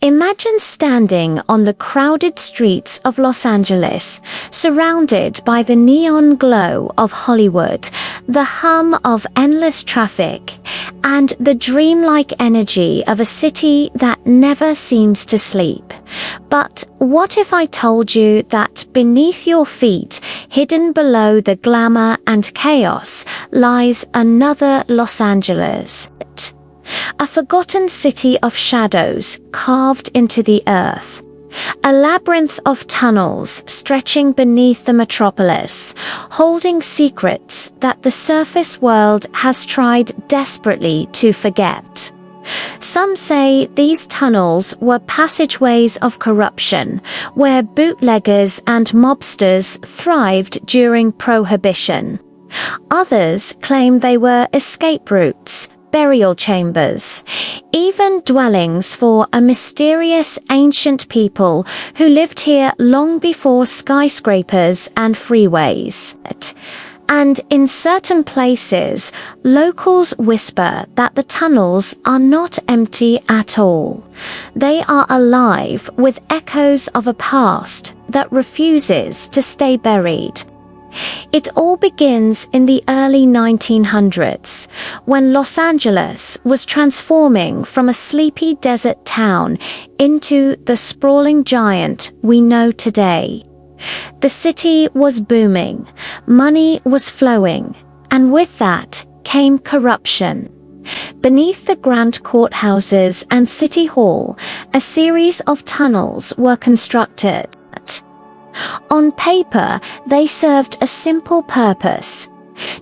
Imagine standing on the crowded streets of Los Angeles, surrounded by the neon glow of Hollywood, the hum of endless traffic, and the dreamlike energy of a city that never seems to sleep. But what if I told you that beneath your feet, hidden below the glamour and chaos, lies another Los Angeles? A forgotten city of shadows carved into the earth. A labyrinth of tunnels stretching beneath the metropolis, holding secrets that the surface world has tried desperately to forget. Some say these tunnels were passageways of corruption, where bootleggers and mobsters thrived during Prohibition. Others claim they were escape routes, burial chambers, even dwellings for a mysterious ancient people who lived here long before skyscrapers and freeways. And in certain places, locals whisper that the tunnels are not empty at all. They are alive with echoes of a past that refuses to stay buried. It all begins in the early 1900s, when Los Angeles was transforming from a sleepy desert town into the sprawling giant we know today. The city was booming, money was flowing, and with that came corruption. Beneath the grand courthouses and City Hall, a series of tunnels were constructed. On paper, they served a simple purpose: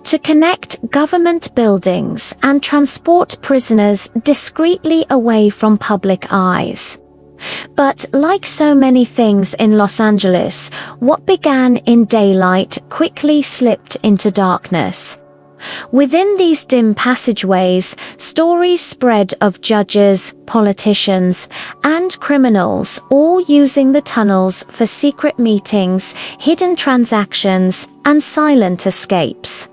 to connect government buildings and transport prisoners discreetly away from public eyes. But like so many things in Los Angeles, what began in daylight quickly slipped into darkness. Within these dim passageways, stories spread of judges, politicians, and criminals all using the tunnels for secret meetings, hidden transactions, and silent escapes.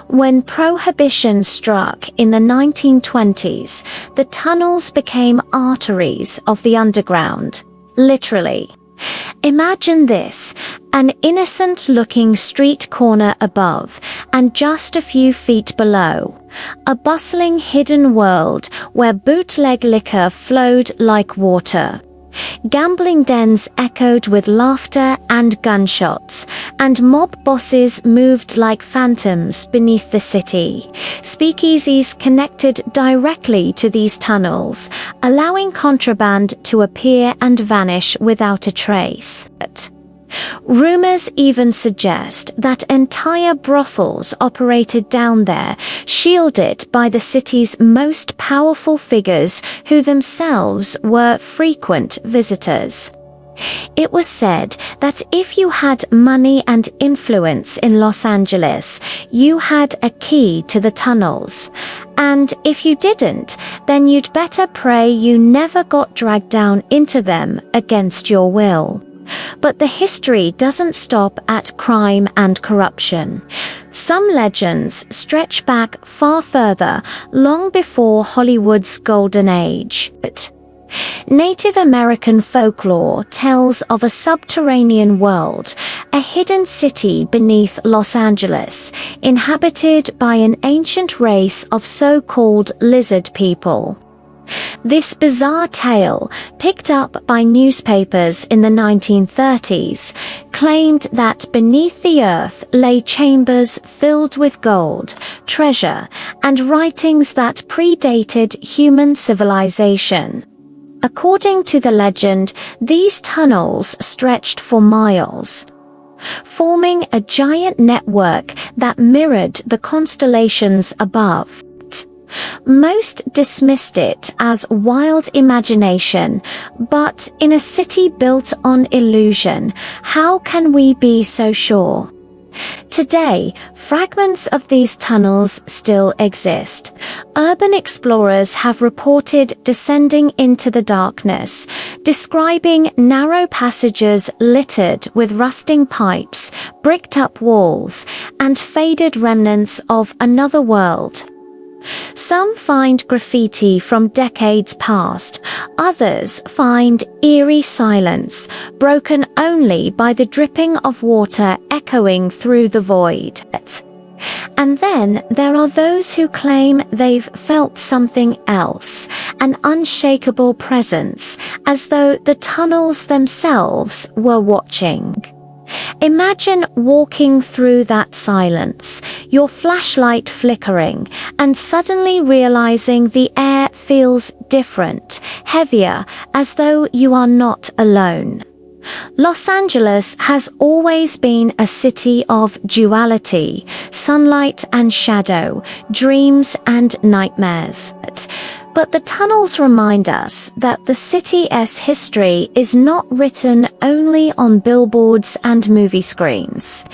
When Prohibition struck in the 1920s, the tunnels became arteries of the underground, literally. Imagine this: an innocent-looking street corner above, and just a few feet below, a bustling hidden world where bootleg liquor flowed like water. Gambling dens echoed with laughter and gunshots, and mob bosses moved like phantoms beneath the city. Speakeasies connected directly to these tunnels, allowing contraband to appear and vanish without a trace. Rumors even suggest that entire brothels operated down there, shielded by the city's most powerful figures who themselves were frequent visitors. It was said that if you had money and influence in Los Angeles, you had a key to the tunnels. And if you didn't, then you'd better pray you never got dragged down into them against your will. But the history doesn't stop at crime and corruption. Some legends stretch back far further, long before Hollywood's golden age. Native American folklore tells of a subterranean world, a hidden city beneath Los Angeles, inhabited by an ancient race of so-called lizard people. This bizarre tale, picked up by newspapers in the 1930s, claimed that beneath the earth lay chambers filled with gold, treasure, and writings that predated human civilization. According to the legend, these tunnels stretched for miles, forming a giant network that mirrored the constellations above. Most dismissed it as wild imagination, but in a city built on illusion, how can we be so sure? Today, fragments of these tunnels still exist. Urban explorers have reported descending into the darkness, describing narrow passages littered with rusting pipes, bricked-up walls, and faded remnants of another world. Some find graffiti from decades past, others find eerie silence, broken only by the dripping of water echoing through the void. And then there are those who claim they've felt something else, an unshakable presence, as though the tunnels themselves were watching. Imagine walking through that silence, your flashlight flickering, and suddenly realizing the air feels different, heavier, as though you are not alone. Los Angeles has always been a city of duality, sunlight and shadow, dreams and nightmares. But the tunnels remind us that the city's history is not written only on billboards and movie screens.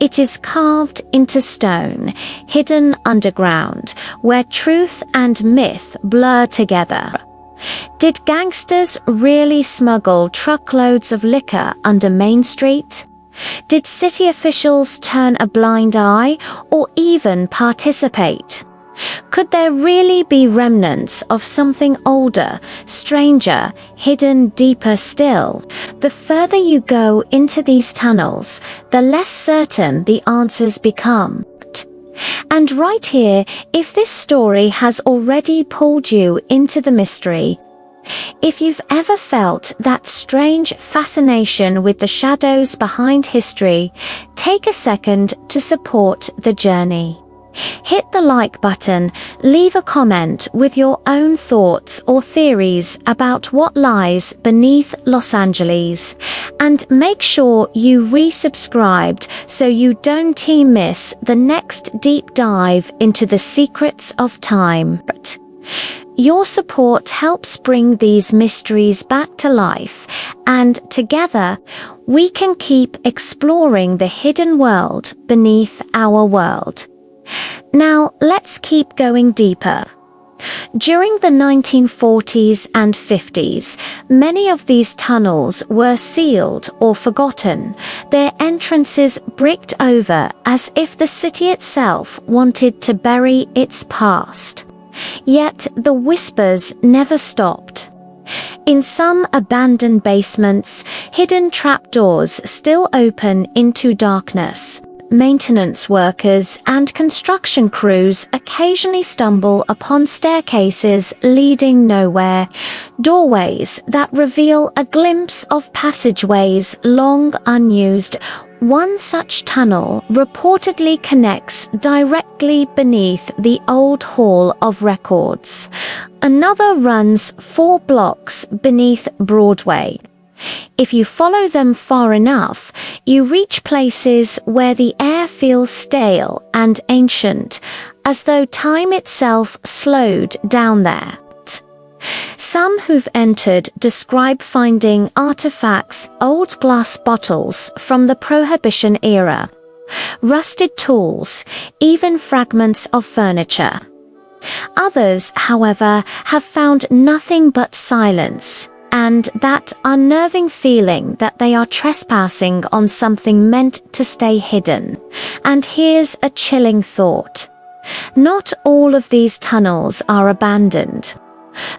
It is carved into stone, hidden underground, where truth and myth blur together. Did gangsters really smuggle truckloads of liquor under Main Street? Did city officials turn a blind eye or even participate? Could there really be remnants of something older, stranger, hidden deeper still? The further you go into these tunnels, the less certain the answers become. And right here, if this story has already pulled you into the mystery, if you've ever felt that strange fascination with the shadows behind history, take a second to support the journey. Hit the like button, leave a comment with your own thoughts or theories about what lies beneath Los Angeles, and make sure you resubscribed so you don't miss the next deep dive into the secrets of time. Your support helps bring these mysteries back to life, and together we can keep exploring the hidden world beneath our world. Now, let's keep going deeper. During the 1940s and 50s, many of these tunnels were sealed or forgotten, their entrances bricked over as if the city itself wanted to bury its past. Yet the whispers never stopped. In some abandoned basements, hidden trapdoors still open into darkness. Maintenance workers and construction crews occasionally stumble upon staircases leading nowhere, doorways that reveal a glimpse of passageways long unused. One such tunnel reportedly connects directly beneath the Old Hall of Records. Another runs 4 blocks beneath Broadway. If you follow them far enough, you reach places where the air feels stale and ancient, as though time itself slowed down there. Some who've entered describe finding artifacts, old glass bottles from the Prohibition era, rusted tools, even fragments of furniture. Others, however, have found nothing but silence, and that unnerving feeling that they are trespassing on something meant to stay hidden. And here's a chilling thought. Not all of these tunnels are abandoned.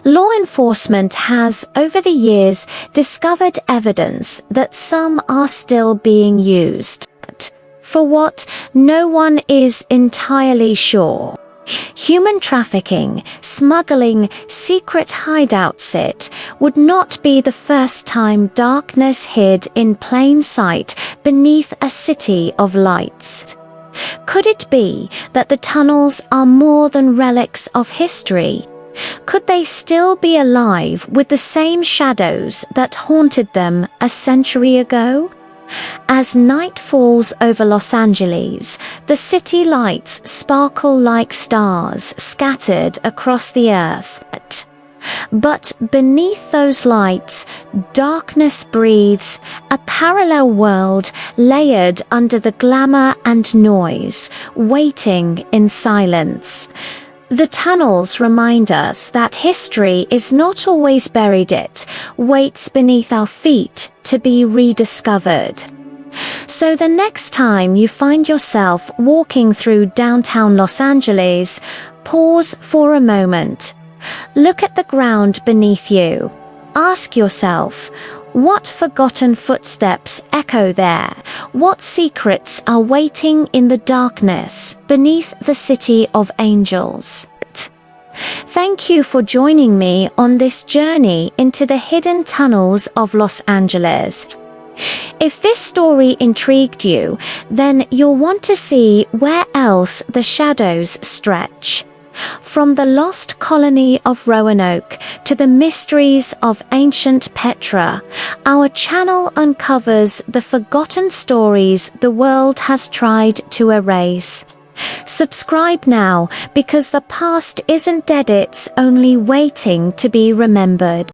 Law enforcement has, over the years, discovered evidence that some are still being used. For what, no one is entirely sure. Human trafficking, smuggling, secret hideouts. Would not be the first time darkness hid in plain sight beneath a city of lights. Could it be that the tunnels are more than relics of history? Could they still be alive with the same shadows that haunted them a century ago? As night falls over Los Angeles, the city lights sparkle like stars scattered across the earth. But beneath those lights, darkness breathes, a parallel world layered under the glamour and noise, waiting in silence. The tunnels remind us that history is not always buried, it waits beneath our feet to be rediscovered. So the next time you find yourself walking through downtown Los Angeles, Pause for a moment. Look at the ground beneath you. Ask yourself, what forgotten footsteps echo there? What secrets are waiting in the darkness beneath the city of angels? Thank you for joining me on this journey into the hidden tunnels of Los Angeles. If this story intrigued you, then you'll want to see where else the shadows stretch. From the lost colony of Roanoke to the mysteries of ancient Petra, our channel uncovers the forgotten stories the world has tried to erase. Subscribe now, because the past isn't dead, it's only waiting to be remembered.